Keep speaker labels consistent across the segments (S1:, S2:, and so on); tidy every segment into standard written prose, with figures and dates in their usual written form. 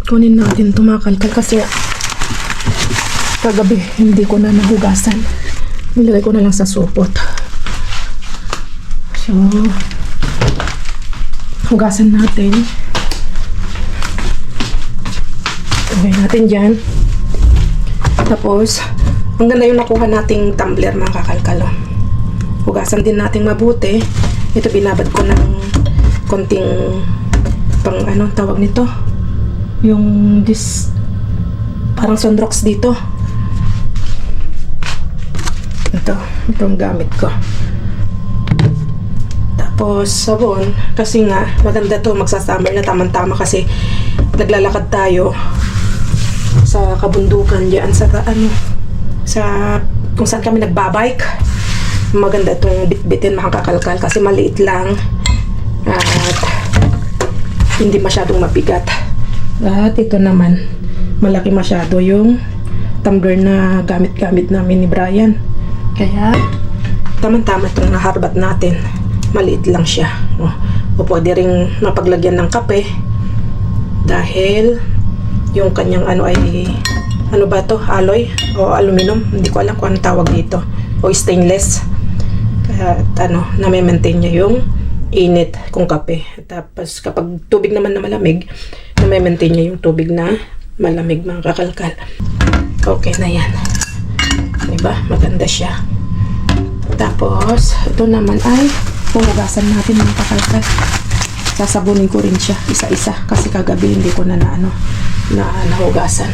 S1: Kunin natin tumakalkal kasi kagabi hindi ko na nahugasan. Nilagay ko na lang sa supot. So, hugasan natin. Lagay natin dyan. Tapos, ang ganda yung nakuha nating tumbler mga kakalkal. Hugasan din natin mabuti. Ito binabad ko ng konting pang ano tawag nito. Yung parang sunrox dito. Itong gamit ko. Tapos sabon, kasi nga maganda to, magsasummer na tamang-tama kasi naglalakad tayo sa kabundukan diyan sa kung saan kami nagbabike. Maganda itong bitbitin mga kakalkal kasi maliit lang at hindi masyadong mabigat. At ito naman, malaki masyado yung tumbler na gamit-gamit namin ni Brian. Kaya, tamang-tama itong naharbat natin. Maliit lang siya. O pwede ring mapaglagyan ng kape dahil yung kanyang ano ay, ano ba to? Alloy o aluminum? Hindi ko alam kung anong tawag dito. O stainless. At na-maintain niya yung init kung kape. Tapos kapag tubig naman na malamig, na-maintain niya yung tubig na malamig mga kakalkal. Okay na yan. Diba? Maganda siya. Tapos, ito naman ay puhugasan natin mga kakalkal. Sasabunin ko rin siya isa-isa kasi kagabi hindi ko na nahugasan.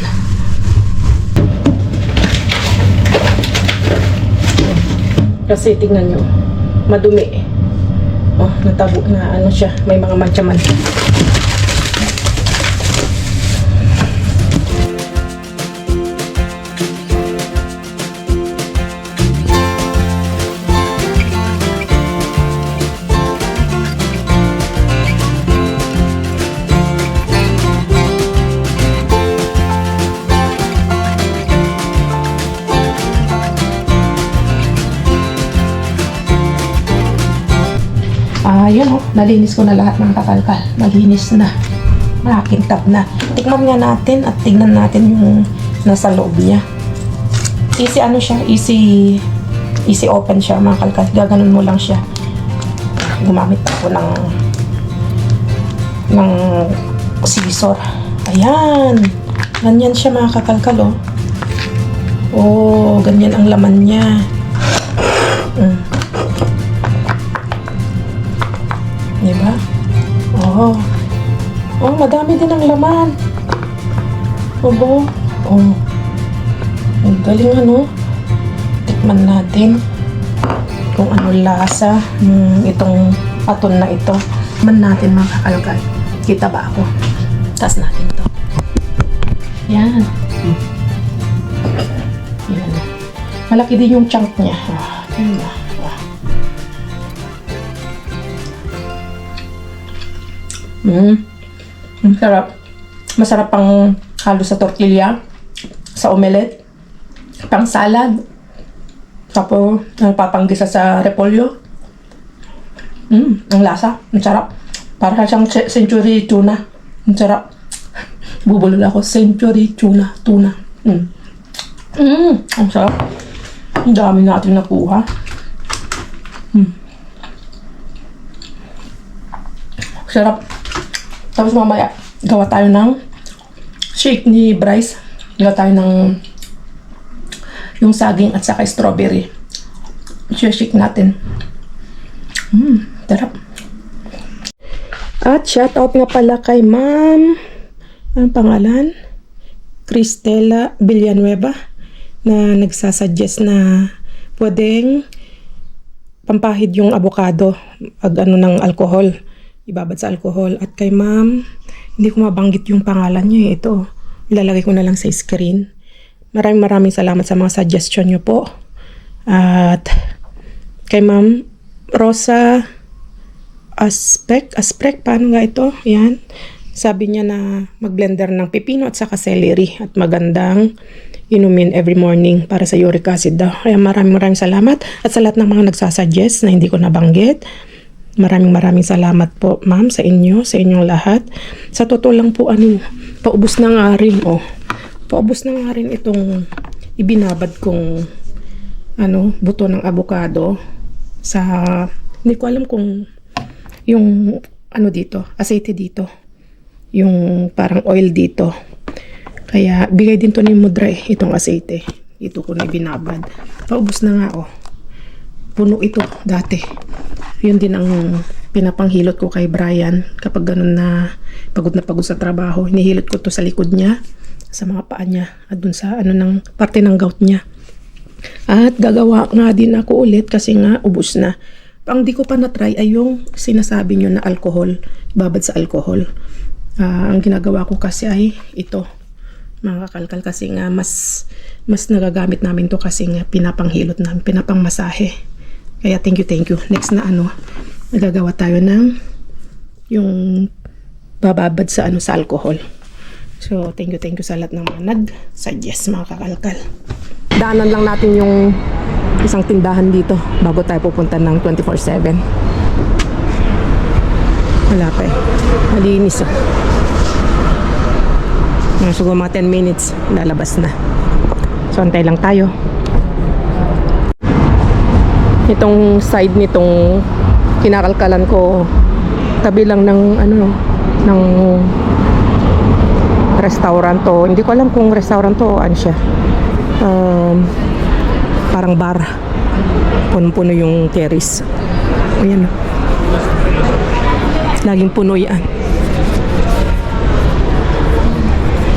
S1: Kasi tingnan nyo, madumi. Natabo na siya, may mga mancha-mancha. Ayan nalinis ko na lahat ng kakalkal. Malinis na. Makintab na. Tikman nga natin at tignan natin yung nasa loob niya. Easy siya, easy open siya mga kalkal. Gaganon mo lang siya. Gumamit ako ng scissor. Ayan. Ganyan siya mga kakalkal ganyan ang laman niya. Diba? Madami din ang laman. Ang galing Tikman natin kung ano lasa itong paton na ito. Man natin mga kakalkal. Kita ba ako? Taas natin to. Yan. Yan. Malaki din yung chunk niya. Diba? Sarap. Masarap pang halo sa tortilla, sa omelette, pang salad, tapos papanggisa sa repolyo. Ang lasa, ang sarap. Para siyang century tuna. Ang sarap. Bubulol ako, century tuna. Ang sarap. Ang dami natin nakuha. Sarap. Tapos mamaya, gawa tayo ng shake ni Bryce. Gawa tayo ng yung saging at saka strawberry. Shake natin. Sarap. At shout out nga pala kay Ma'am, anong pangalan? Cristela Villanueva na nagsasuggest na pwedeng pampahid yung avocado ng alcohol. Ibabad sa alcohol. At kay Ma'am, hindi ko mabanggit yung pangalan niya. Ito, ilalagay ko na lang sa screen. Maraming salamat sa mga suggestion niyo po. At kay Ma'am Rosa Aspect, paano nga ito? Yan. Sabi niya na mag-blender ng pipino at saka celery at magandang inumin every morning para sa uric acid daw. Kaya maraming salamat. At sa lahat ng mga nagsasuggest na hindi ko nabanggit, maraming salamat po ma'am sa inyo, sa inyong lahat. Sa totoo lang po paubos na nga rin, oh. Paubos na nga rin itong ibinabad kong buto ng avocado sa, hindi ko alam kung yung dito, aceite dito. Yung parang oil dito. Kaya bigay din to ni Mudra itong aceite. Ito ko na ibinabad. Paubos na nga, oh. Puno ito dati. Yun din ang pinapanghilot ko kay Brian kapag ganun na pagod sa trabaho. Hinihilot ko to sa likod niya, sa mga paa niya, at dun sa ng parte ng gout niya. At gagawa nga din ako ulit kasi nga ubos na. Ang di ko pa na-try ay yung sinasabi nyo na alcohol, babad sa alcohol. Ang ginagawa ko kasi ay ito, mga kakalkal, kasi nga mas nagagamit namin to kasi nga pinapanghilot namin, pinapangmasahe. Kaya thank you. Next na nagagawa tayo ng yung bababad sa sa alcohol. So thank you sa lahat ng mga nag-suggest, mga kakalkal. Daanan lang natin yung isang tindahan dito bago tayo pupunta ng 24/7. Wala pa malinis siguro mga 10 minutes lalabas na. So antay lang tayo. Itong side nitong kinakalkalan ko, tabi lang ng ng restaurant to. Hindi ko alam kung restaurant to o ano siya. Parang bar. Puno-puno yung terrace. Ayan. Laging puno yan.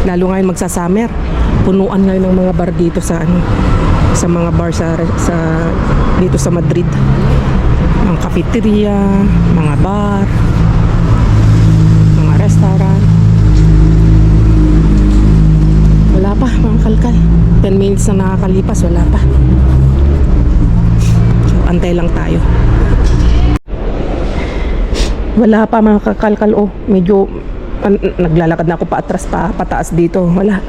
S1: Lalo ngayon magsa-summer. Punuan ngayon ng mga bar dito sa sa mga bar sa dito sa Madrid. Mga cafeteria, mga bar, mga restaurant. Wala pa, mga kalkal. 10 minutes na nakakalipas, wala pa. So, antay lang tayo. Wala pa, mga kakalkal. Oh, medyo naglalakad na ako paatras pataas dito. Wala.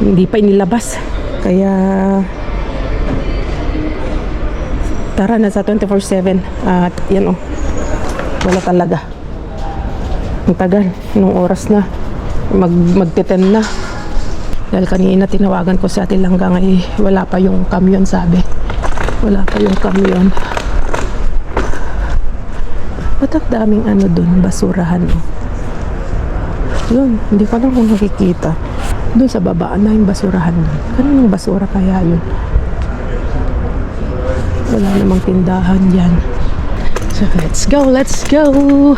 S1: Hindi pa inilabas. Kaya tara na sa 24/7. At yan, oh. Wala talaga. Ang tagal. Nung oras na. Magte-10 na. Dahil kanina tinawagan ko si Ate Langga wala pa yung kamyon, sabi. Wala pa yung kamyon. Ba't ang daming dun, basurahan, oh. Yun, hindi ko alam kung nakikita. Dun sa babaan na yung basurahan dun. Kaninong basura kaya yun? Wala namang tindahan dyan. So, let's go!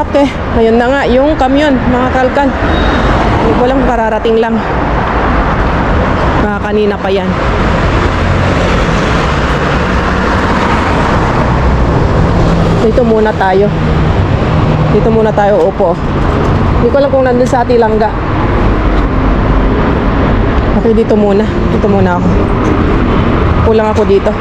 S1: Okay, ayun na nga yung kamyon, mga kalkan. Hindi ko lang, pararating lang. Baka kanina pa yan. Dito muna tayo, upo. Hindi ko lang kung nandun sa Ate Langga. Okay, dito muna ako. Kulang ako dito.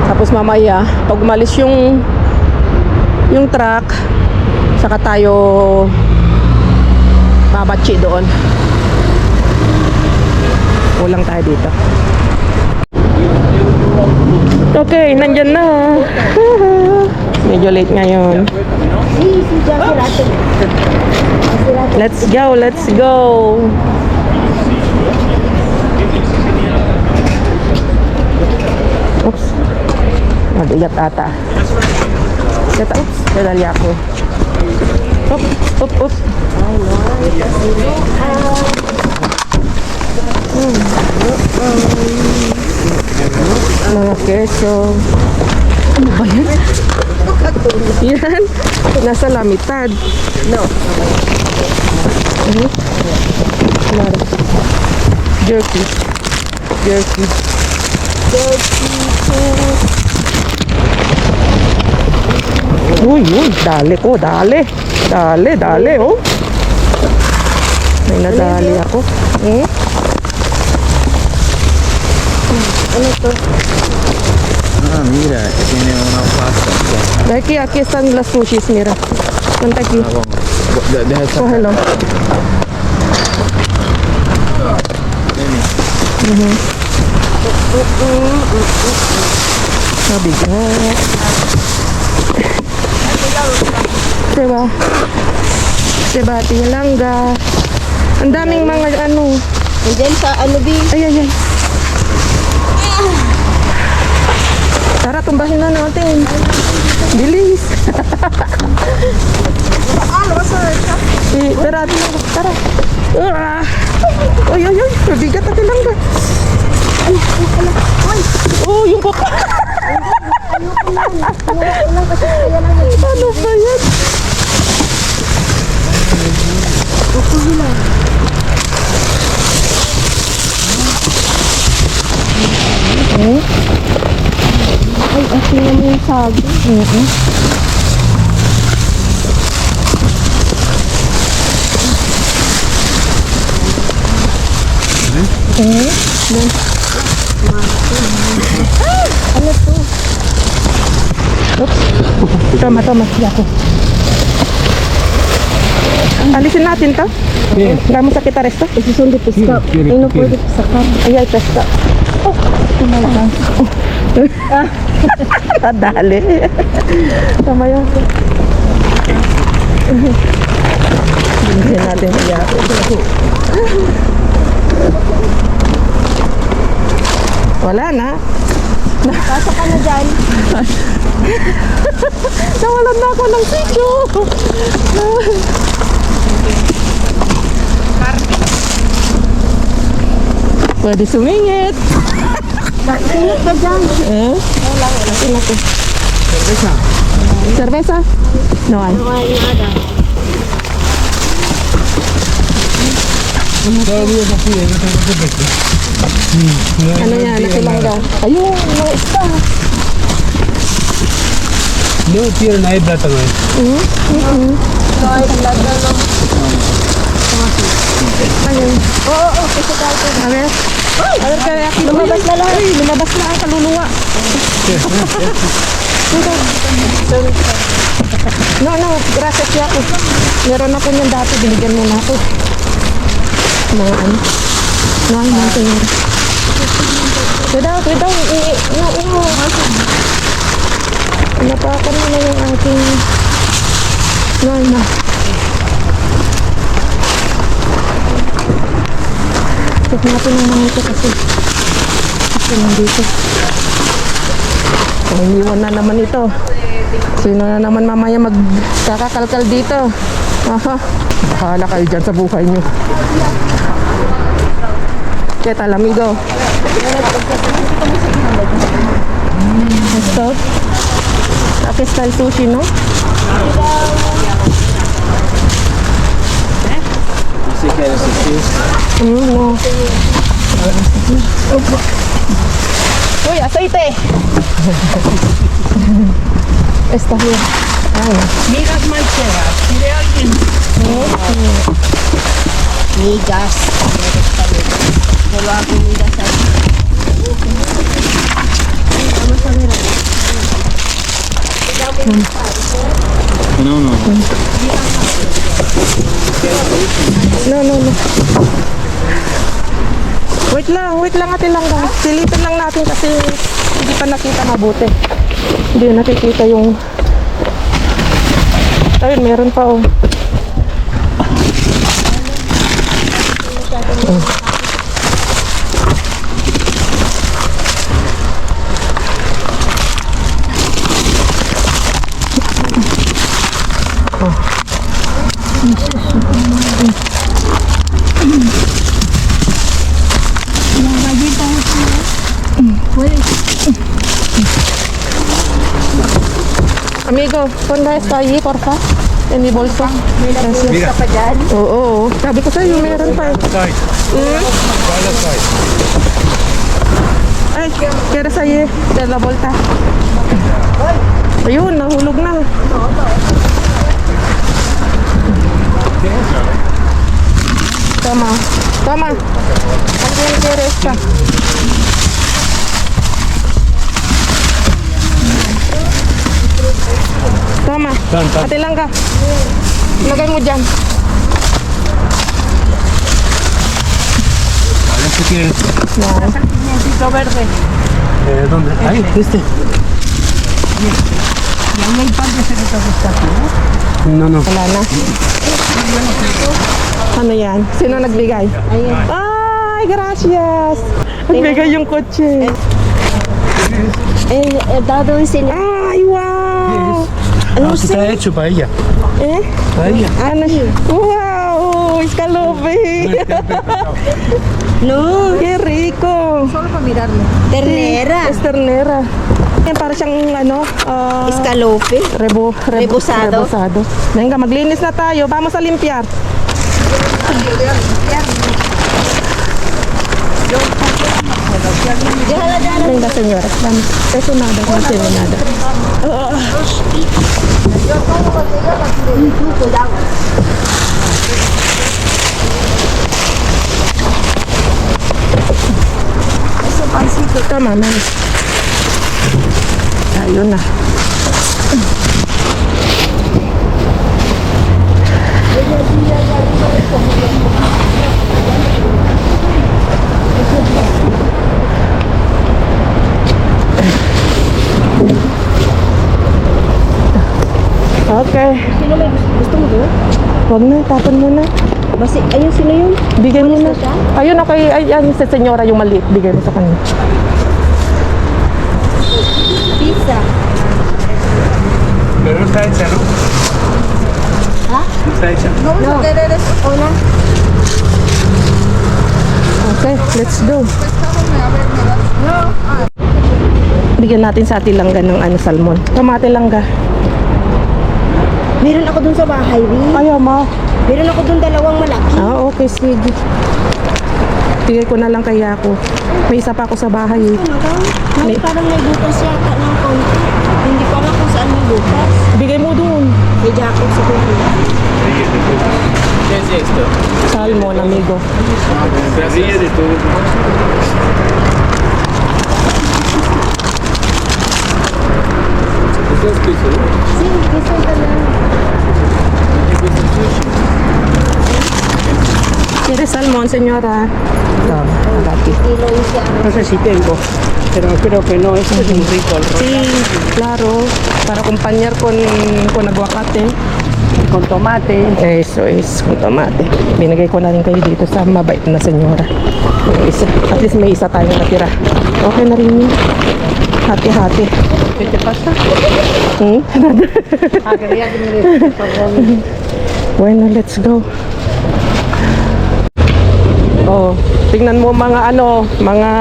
S1: Tapos mamaya, pag umalis yung truck, saka tayo babatsi doon. Kulang tayo dito. Okay, nandyan na. Medyo late ngayon. Let's go. Oops. Mabigat ata. Oops, dadali ako. Oops. Mga keso. Ano ba yan? Yan. Nasa lamitad. No. Jerky. Uy, dali ko, dali, oh. May nadali ako. Ano to?
S2: Ah, mira, que tiene una pasta.
S1: Aquí están las sushis, mira. Ponte aquí.
S2: Ah, vamos. They have
S1: Oh,
S2: some.
S1: hello. Mabigat. Diba? Diba, tinalangga. Ang daming mga ano.
S3: And then sa ano di?
S1: Ay, ay, ay. Tara, tumbahin na natin. Bilis. Tara, tara. Ah. Ay, ay, ay. Mabigat natin lang ba? Oh, yung baka. Ano ba yan?
S3: Ay, asin naman yung sabi. Ano to?
S1: Tama, ako. Alisin natin to. Dami sa kita resto.
S3: Isusundi po sa kap. Ay, no pwede po sa kap.
S1: Ay, ay, testa. Oh, tumalang. Nadali. Tama yun. Hindi natin siya. Wala na.
S3: Pasok ka na dyan.
S1: Nawalan na ako ng sityo. Pwede sumingit.
S3: Singit ka dyan.
S1: Wala ko. Cerveza? Cerveza? No hay.
S3: Ay, nada.
S1: Ano yan? Nakilangga. Ayun, mga isda.
S4: No, tier na ay bata ngayon.
S1: Ayun.
S3: Oo, kasi tayo.
S1: A ver. A ver, kaya
S3: Lumabas na lang.
S1: Ay, lumabas na ang kaluluwa. No, no, gracias ya ako. Meron ako niyan dati, binigyan mo na ako. Mga ano. No, mga senyor. Kudaw, no. Napakan mo na yung aking na. Check natin ang mga ito kasi nandito. Iniwan na naman ito. Sino na naman mamaya magkakakalkal dito? Aha. Bahala kayo dyan sa buhay nyo. ¿Qué tal, amigo? Esto. Aquí está el sushi, ¿no?
S2: Si quieres sushi.
S1: No. Uy, aceite. Está bien. Ay,
S3: Migas manchera. Pide alguien. Migas. Wala akong migas ay.
S2: No, no.
S1: no. Wait lang ate lang. Silitin lang natin kasi hindi pa nakita mabuti. Hindi nakikita yung... Ayun, meron pa oh. Amigo, ponla esto allí, porfa. En mi bolso.
S3: Migas ka pa dyan.
S1: Oo. Sabi ko sa'yo, meron pa.
S4: Side. Wala side.
S1: Ay, quieres allí, de la vuelta. Ayun, nahulog na. Tama. ¿Alguien quiere esta? Toma.
S4: Tan.
S1: Ate lang ka. Lagay mo dyan.
S4: A ver si quieres.
S1: Yan.
S4: ¿Dónde? Ahí, este. No, no.
S1: Wala na. Ano yan? Sino nagbigay? Ay, gracias. Nagbigay yung kotse.
S3: Dado yung sila.
S1: Ay, wow.
S4: No, si está hecho para ella.
S1: Eh?
S4: Para ella.
S1: Ano siya? Wow! Escalope!
S3: No.
S1: ¡Qué rico!
S3: Ternera.
S1: Es ternera. Yan, para siyang ano,
S3: Escalope. Rebusado.
S1: rebusado. Venga, maglinis na tayo. Vamos a limpiar. Venga, señora. Vamos. Eso nada, no tiene nada. Tama, mami. Ayun na. Okay.
S3: Sino may gusto mo doon?
S1: Huwag na, tapon mo na.
S3: Basi, ayun, sino yun?
S1: Bigay mo na.
S3: Gusto siya?
S1: Ayun, okay. Ayan, sa senyora yung maliit. Bigay mo sa kanya.
S3: Pizza.
S4: Pero no está hecha, ¿no?
S3: ¿Ah?
S4: No está hecha.
S3: No. Hola.
S1: Okay, let's go. Bigyan natin sa Ate Langga ng ano, salmon. Tomate langga.
S3: Meron ako dun sa bahay, Rin.
S1: Ayaw mo.
S3: Meron ako dun dalawang malaki.
S1: Ah, okay, sige. Bigay ko na lang kay Yako. May isa pa ako sa bahay eh.
S3: May parang may butas yata ng konti. Hindi ko alam kung saan may butas.
S1: Bigay mo dun.
S3: May jacket sa kuya.
S2: ¿Qué es esto?
S1: Salmon, amigo.
S2: Gracias. de todo. ¿Esto es piso?
S3: Sí, eso es
S1: ¿Quieres salmon, señora? No, gratis.
S3: kilo yung siya.
S5: No sé si tengo, pero creo que no. Esto es muy rico el
S1: Sí, claro. Para acompañar con aguacate.
S5: con tomate.
S1: Eso es, con tomate. Binigay ko na rin kayo dito sa mabait na senyora. May isa. At least may isa tayong natira. Okay na rin yun. Hati-hati.
S5: ¿Qué te pasa?
S1: Hmm?
S5: Ah, quería que me des, por favor.
S1: Bueno, let's go. Oh, tingnan mo mga ano, mga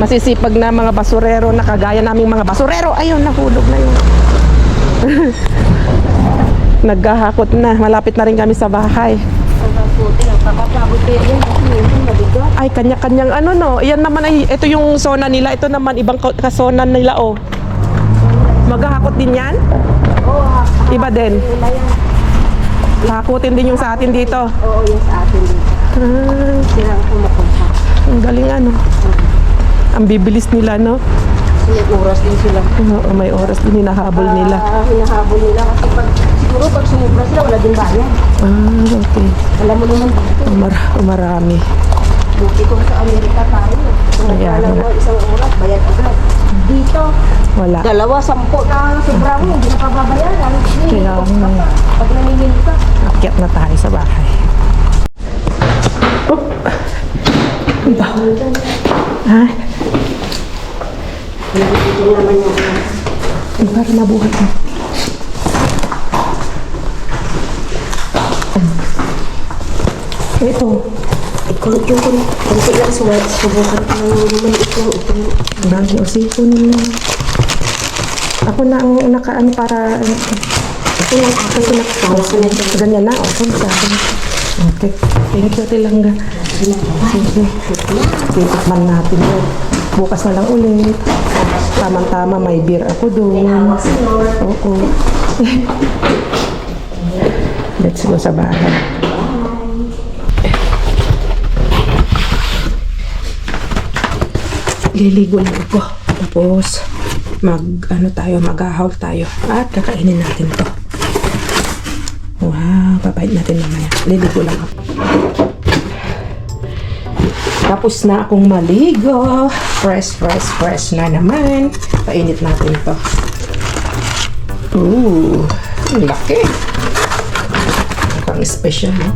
S1: masisipag na mga basurero na kagaya naming mga basurero. Ayun, nahulog na yun. Naghahakot na. Malapit na rin kami sa bahay.
S3: Puti lang, kakapagod kayo yun. Kasi minsan mabigat.
S1: Ay, kanya-kanyang ano no. Yan naman ay, ito yung zona nila. Ito naman, ibang kasona nila oh. Maghahakot din yan?
S3: Oo,
S1: Iba din.
S3: nila yan.
S1: Hakutin din yung sa atin dito.
S3: Oo, yung sa atin dito.
S1: Ah,
S3: Sila ang pumupunta.
S1: ang galing ano. Ang bibilis nila no.
S3: May oras din sila.
S1: Oo, may oras din hinahabol nila.
S3: Hinahabol nila kasi siguro pag sumubra sila, wala din bayan.
S1: Ah, okay.
S3: Alam mo naman dito.
S1: Marami.
S3: Buti kung sa Amerika tayo. Kung
S1: Kaya
S3: alam
S1: nga.
S3: mo isang oras, bayad agad. Dito,
S1: Wala.
S3: 2, 10 na sobra mo, hindi na pababayaran.
S1: Kaya nga.
S3: Pag naningin ka.
S1: Akyat na tayo sa bahay. Oh. Ang baho. Ay. Para mabuhat mo. Ito.
S3: Kunti lang subukan ko ng maliit lang ito.
S1: Dami o sipon. Ako na ang nakaano para...
S3: Ito lang ako na para sa nito.
S1: Ganyan na. Okay, sa akin. Okay. Thank you, Tilangga. Sige. Titikman natin yun. Bukas na lang ulit. Tama-tama, may beer ako doon. Oo. Let's go sa bahay. Liligo lang ako. Tapos, mag-haul tayo. At kakainin natin to. Wow, papain natin mamaya. Liligo lang ako. Tapos na akong maligo. Fresh na naman. Painit natin to. Ooh, ang laki. Mukhang special, no?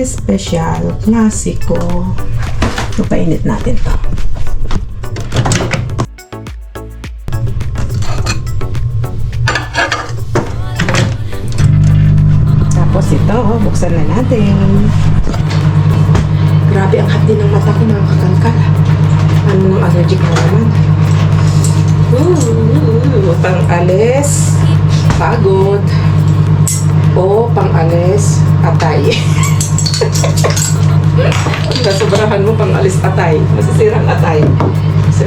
S1: Special, klasiko. Papainit natin to. Tapos ito, buksan na natin. Grabe ang hapdi ng mata ko, mga kakalkal. Ano ng allergic na naman? Pang-alis, pagod, o pang-alis, atay. Kung nasobrahan mo, pang-alis, atay. Masisirang atay. So,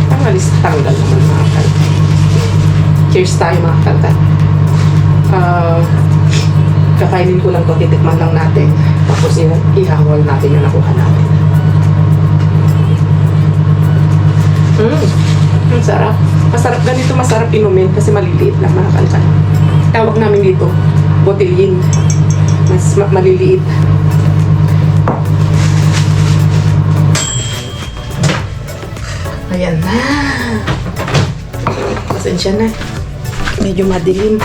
S1: pang-alis, tanggal naman, mga kalkal. Cheers tayo, mga kalkal. Kakainin ko lang to, titikman lang natin. Tapos ihahol natin yung nakuha natin. Ang sarap. Masarap ganito, masarap inumin kasi maliliit lang, mga kalkal. Tawag namin dito, botelyin. Mas maliliit. Ayan na. Pasensya na. Medyo madilim.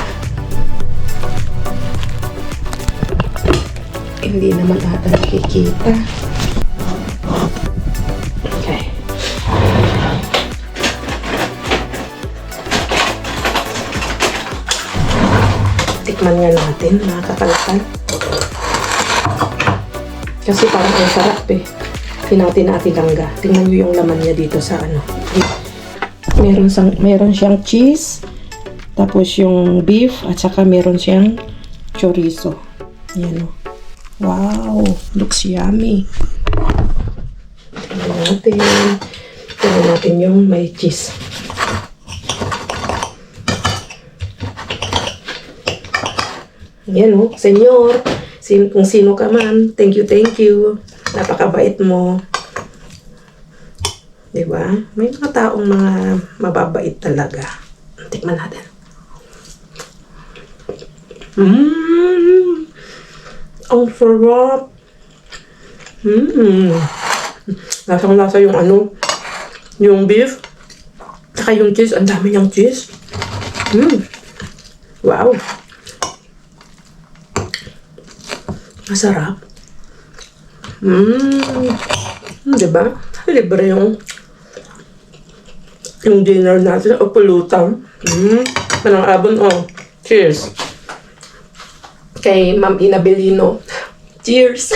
S1: Hindi naman ata nakikita. Okay. Tikman nga natin, mga kakalakal. Kasi parang ang sarap eh. Tinatin-natilangga. Tingnan nyo yung laman niya dito sa ano. Meron siyang cheese. Tapos yung beef. At saka meron siyang chorizo. Yan o. Wow, looks yummy. Tingnan natin yung may cheese. Yan o, senyor. Kung sino ka man, thank you. Napakabait mo. Diba? May mga taong mga mababait talaga. Tikman natin. Ang sarap. Lasang-lasa yung ano, yung beef. Saka yung cheese. Ang dami niyang cheese. Wow. Masarap. Diba? Libre yung dinner natin o pulutan. Manang abon, oh. Cheers. Kay Ma'am Inabilino. Cheers!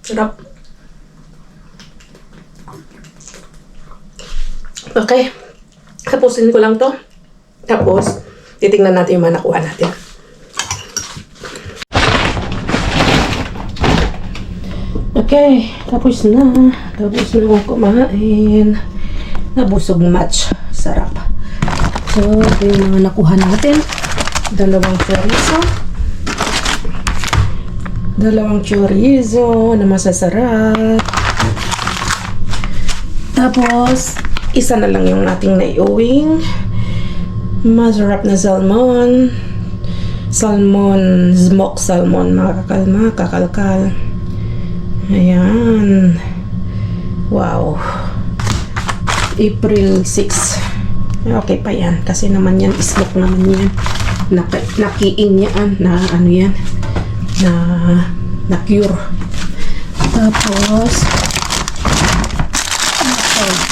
S1: Sarap. Okay. Tapusin ko lang to. Tapos, titingnan natin yung mga nakuha natin. Okay. Tapos na akong kumain. Nabusog match. Sarap. So, ito yung mga nakuha natin. Dalawang chorizo na masasarap. Tapos, isa na lang yung nating naiuwing. Masarap na salmon. Smoked salmon, mga kakalkal. Ayan. Wow. April 6. Okay pa yan. Kasi naman yan, islok naman yan. Nakiing yan. Na ano yan. Na cure. Tapos,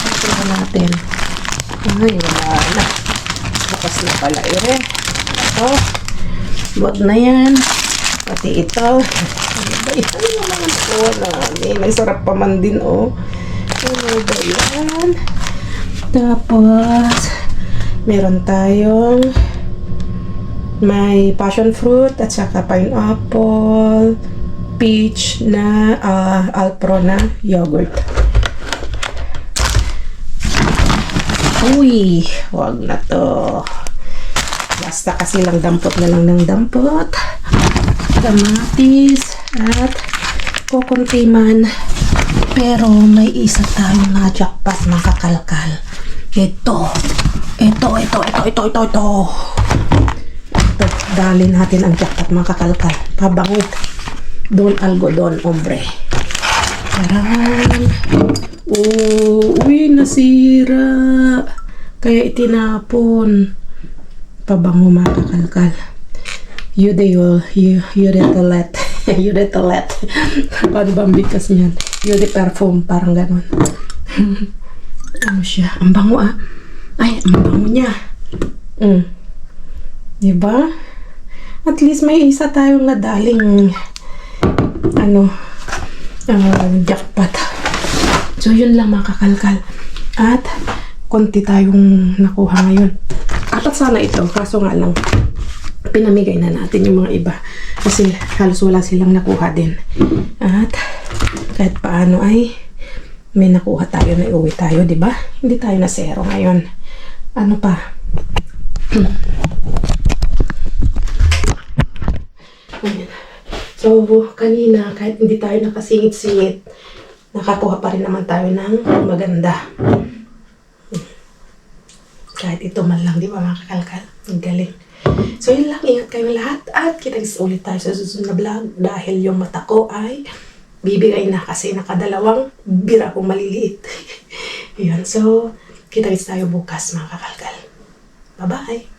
S1: ito na natin. Ay, wala na. Bukas na pala ere. Ito. Wag na yan. Pati ito. Ano ba yan? Ano naman ito? May sarap pa man din, oh. Ano ba yan? Tapos, meron tayong may passion fruit at saka pineapple, peach na Alpro na yogurt. Uy, wag na to. Basta kasi lang dampot na lang ng dampot. Kamatis at kukunti man. Pero may isa tayong na-jackpot mga kakalkal. Ito. Dali natin ang jackpot mga kakalkal. Pabango. Don algodon, ombre. Taran. Uy, nasira. Kaya itinapon. Pabango mga kakalkal. You let. Paano ba ang bigkas niyan? You the perfume, parang ganon. Ano siya? Ang bango ah. Ay, ang bango niya. Diba? At least may isa tayong nadaling jackpot. So, yun lang mga kakalkal. At, konti tayong nakuha ngayon. Apat sana ito, kaso nga lang, pinamigay na natin yung mga iba. Kasi halos wala silang nakuha din. At, kahit paano ay, may nakuha tayo na iuwi tayo, di ba? Hindi tayo na zero ngayon. Ano pa? Ayan. So, kanina, kahit hindi tayo nakasingit-singit, nakakuha pa rin naman tayo ng maganda. Kahit ito man lang, di ba mga kakalkal? Ang galing. So, yun lang. Ingat kayong lahat. At kita-kits ulit tayo sa susunod na vlog dahil yung mata ko ay bibigay na kasi nakadalawang bira kong maliliit. Yun. So, kita-kits tayo bukas mga kakalkal. Bye-bye!